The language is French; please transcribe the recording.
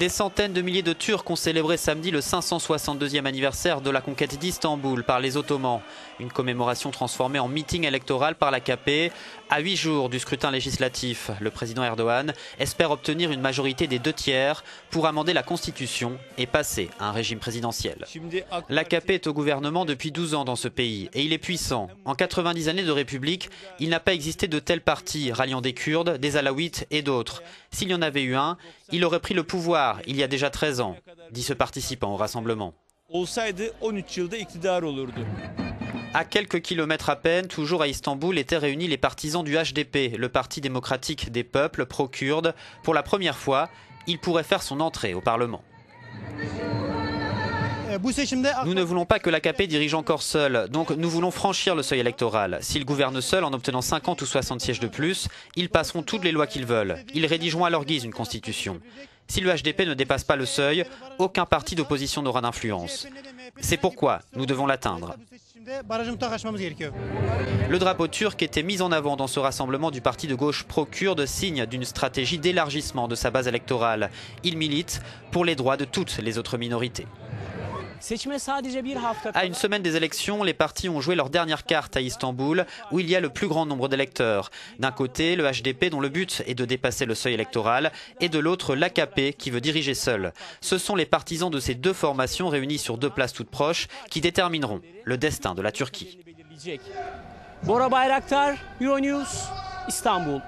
Des centaines de milliers de Turcs ont célébré samedi le 562e anniversaire de la conquête d'Istanbul par les Ottomans. Une commémoration transformée en meeting électoral par l'AKP. À 8 jours du scrutin législatif, le président Erdogan espère obtenir une majorité des 2/3 pour amender la Constitution et passer à un régime présidentiel. L'AKP est au gouvernement depuis 12 ans dans ce pays et il est puissant. En 90 années de République, il n'a pas existé de tel parti ralliant des Kurdes, des Alaouites et d'autres. S'il y en avait eu un, il aurait pris le pouvoir il y a déjà 13 ans, dit ce participant au rassemblement. À quelques kilomètres à peine, toujours à Istanbul, étaient réunis les partisans du HDP, le Parti démocratique des peuples pro-kurdes. Pour la première fois, il pourrait faire son entrée au Parlement. Nous ne voulons pas que l'AKP dirige encore seul, donc nous voulons franchir le seuil électoral. S'ils gouvernent seuls en obtenant 50 ou 60 sièges de plus, ils passeront toutes les lois qu'ils veulent. Ils rédigeront à leur guise une constitution. Si le HDP ne dépasse pas le seuil, aucun parti d'opposition n'aura d'influence. C'est pourquoi nous devons l'atteindre. Le drapeau turc était mis en avant dans ce rassemblement du parti de gauche pro-kurde, signe d'une stratégie d'élargissement de sa base électorale. Il milite pour les droits de toutes les autres minorités. À une semaine des élections, les partis ont joué leur dernière carte à Istanbul, où il y a le plus grand nombre d'électeurs. D'un côté, le HDP, dont le but est de dépasser le seuil électoral, et de l'autre, l'AKP, qui veut diriger seul. Ce sont les partisans de ces deux formations, réunis sur deux places toutes proches, qui détermineront le destin de la Turquie. Bora Bayraktar, Euronews, Istanbul.